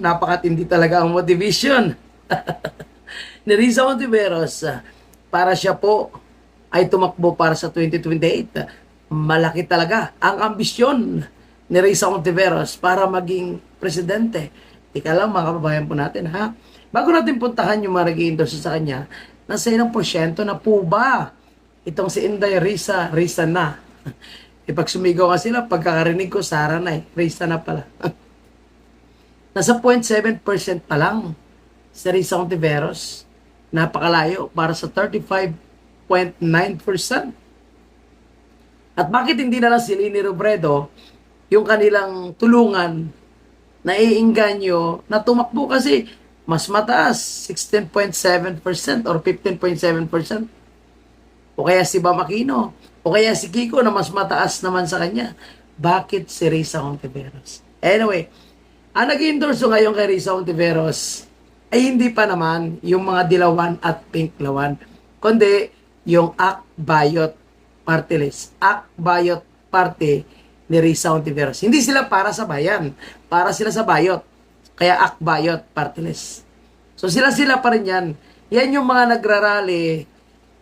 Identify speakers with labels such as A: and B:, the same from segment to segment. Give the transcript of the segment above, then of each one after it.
A: napakatindi talaga ang motivation ni Risa Hontiveros para siya po ay tumakbo para sa 2028. Malaki talaga ang ambisyon ni Risa Hontiveros para maging presidente. Ika lang mga kababayan po natin ha. Bago natin puntahan yung mga nag-i-endorse sa kanya, nasa ilang porsyento na po ba itong si Inday Risa, Risa na. Pag sumigaw ka sila, pagkakarinig ko, Sara na eh. Risa na pala. Nasa 0.7% pa lang si Risa Hontiveros. Napakalayo para sa 35.9%. At bakit hindi na lang si Leni Robredo yung kanilang tulungan na iingganyo na tumakbo kasi mas mataas, 16.7% or 15.7%. O kaya si Bam Aquino, o kaya si Kiko na mas mataas naman sa kanya. Bakit si Risa Hontiveros? Anyway, ang nag-endorse ngayon kay Risa Hontiveros ay hindi pa naman yung mga dilawan at pink lawan, kundi yung Akbayot Party List. Akbayot Party ni Risa Hontiveros. Hindi sila para sa bayan, para sila sa bayot. Kaya Akbayot Party List. So sila-sila pa rin yan. Yan yung mga nagrarally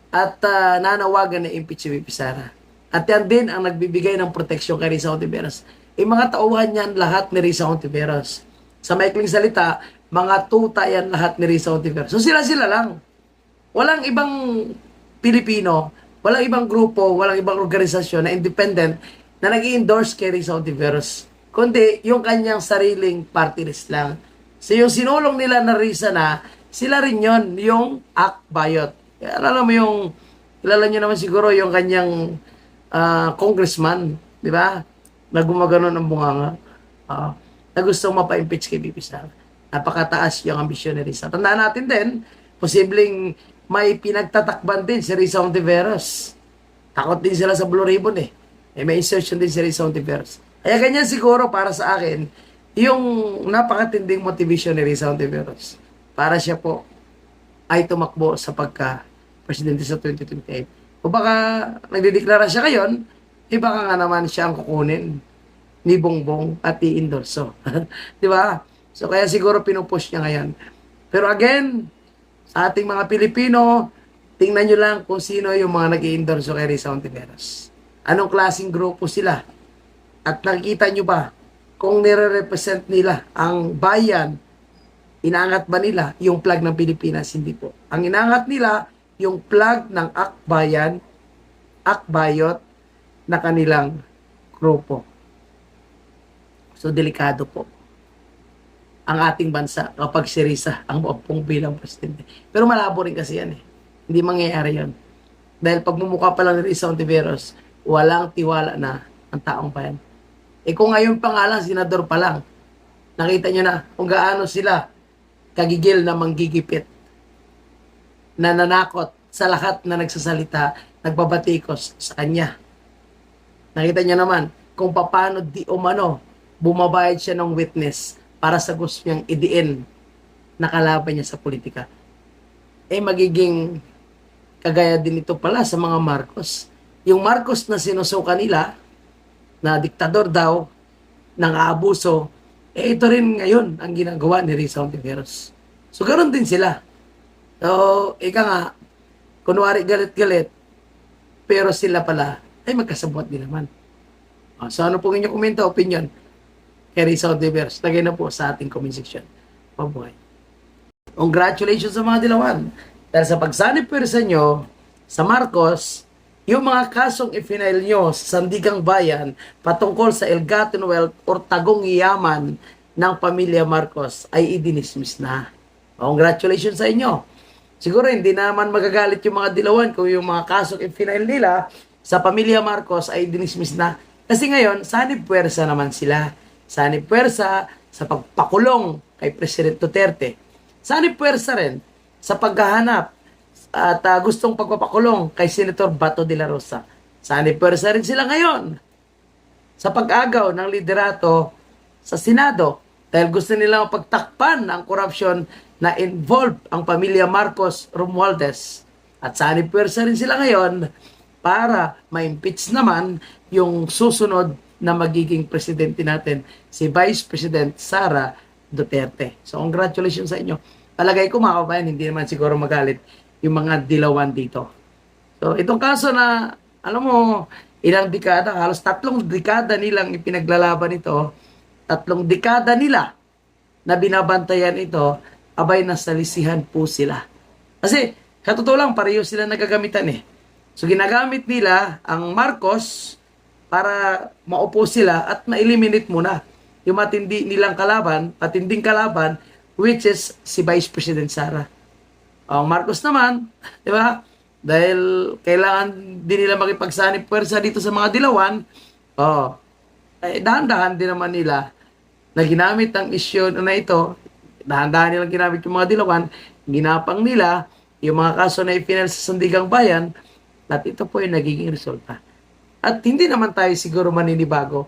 A: at nanawagan na impeach si VP Sara. At yan din ang nagbibigay ng proteksyon kay Risa Hontiveros. Yung mga tauhan yan lahat ni Risa Hontiveros. Sa maikling salita, mga tuta yan lahat ni Risa Hontiveros. So sila-sila lang. Walang ibang Pilipino, walang ibang grupo, walang ibang organisasyon na independent na nag-i-endorse kay Risa Hontiveros. Kundi yung kanyang sariling party list lang. So yung sinulong nila na Risa na, sila rin yon, yung Akbayot. Alam mo yung, kilala nyo naman siguro yung kanyang congressman, di ba? Na gumagano ng bunganga. Na gustong mapa-impeach kay VP Sara. Napakataas yung ambisyon ni Risa. Tandaan natin din, posibleng may pinagtatakban din si Risa Hontiveros. Takot din sila sa Blue Ribbon eh. May insertion din si Risa Hontiveros. Kaya ganyan siguro para sa akin, yung napakatinding motivation ni Risa Hontiveros para siya po ay tumakbo sa pagka-presidente sa 2028. O baka nagdideklara siya ngayon, baka nga naman siya ang kukunin ni Bongbong at i-endorso. Di ba? So kaya siguro pinupush niya ngayon. Pero again, sa ating mga Pilipino, tingnan nyo lang kung sino yung mga nag-i-endorso kay Risa Hontiveros. Anong klaseng grupo sila? At nakikita nyo ba kung nire-represent nila ang bayan, inaangat ba nila yung flag ng Pilipinas? Hindi po. Ang inaangat nila yung flag ng Akbayan, Akbayot na kanilang grupo. So, delikado po ang ating bansa kapag si Risa ang mauupong bilang presidente. Pero malabo rin kasi yan eh. Hindi mangyayari yun. Dahil pagmumukha pa lang ni Risa Hontiveros, walang tiwala na ang taong bayan. Kung ngayon pa nga lang, senador pa lang, nakita nyo na kung gaano sila kagigil na manggigipit, na nanakot sa lahat na nagsasalita, nagbabatikos sa kanya. Nakita nyo naman kung paano di umano bumabayad siya ng witness para sa gusto niyang idiin na kalaban niya sa politika. Magiging kagaya din ito pala sa mga Marcos. Yung Marcos na sinusuka nila, na diktador daw, nang aabuso, ito rin ngayon ang ginagawa ni Risa Hontiveros. So, ganoon din sila. So, ika nga, kunwari galit-galit, pero sila pala, ay magkasabot din naman. So, ano po inyong komento, opinion kay Risa Hontiveros? Lagay na po sa ating comment section. Mabuhay. Congratulations sa mga dilawan. Dahil sa pagsanib pwersa nyo sa Marcos, yung mga kasong i-file nyo sa Sandigang Bayan patungkol sa ill-gotten wealth or tagong yaman ng pamilya Marcos ay i-dismiss na. Congratulations sa inyo. Siguro hindi naman magagalit yung mga dilawan kung yung mga kasong i-file nila sa pamilya Marcos ay i-dismiss na. Kasi ngayon, sanib pwersa naman sila. Sanib pwersa sa pagpakulong kay President Duterte. Sanib pwersa rin sa paghahanap at gustong pagpapakulong kay Senator Bato de la Rosa. Sanib pwersa rin sila ngayon sa pag-agaw ng liderato sa Senado dahil gusto nilang pagtakpan ang korupsyon na involved ang pamilya Marcos Romualdez. At sanib pwersa rin sila ngayon para ma-impeach naman yung susunod na magiging presidente natin, si Vice President Sara Duterte. So, congratulations sa inyo. Palagay ko mga kabayan, hindi naman siguro magalit yung mga dilawan dito. So, itong kaso na, alam mo, ilang dekada, halos 3 dekada nilang ipinaglalaban ito, 3 dekada nila na binabantayan ito, abay nasalisihan po sila. Kasi, sa totoo lang, pareho sila nagagamitan eh. So, ginagamit nila ang Marcos para maupo sila at ma-eliminate muna yung matinding kalaban, which is si Vice President Sara. Ang Marcos naman, di ba? Dahil kailangan din nila makipagsanib puwersa dito sa mga dilawan, dahan-dahan din naman nila na ginamit ang issue na ito, dahan-dahan nilang ginamit yung mga dilawan, ginapang nila yung mga kaso na ipinal sa Sandigang Bayan, at ito po yung nagiging resulta. At hindi naman tayo siguro maninibago.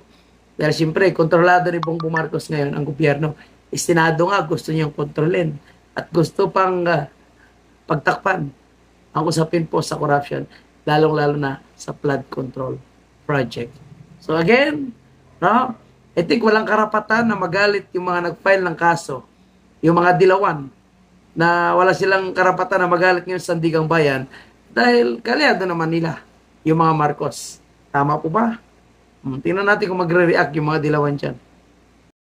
A: Dahil siyempre, kontrolado ni Bongbong Marcos ngayon ang gobyerno. Senado nga gusto niyang kontrolin. At gusto pang pagtakpan ang usapin po sa corruption, lalong-lalo na sa flood control project. So again, no, I think walang karapatan na magalit yung mga nag-file ng kaso, yung mga dilawan, na wala silang karapatan na magalit ngayon sa Sandigang Bayan dahil kalyado naman nila yung mga Marcos. Tama po ba? Tingnan natin kung magre-react yung mga dilawan dyan.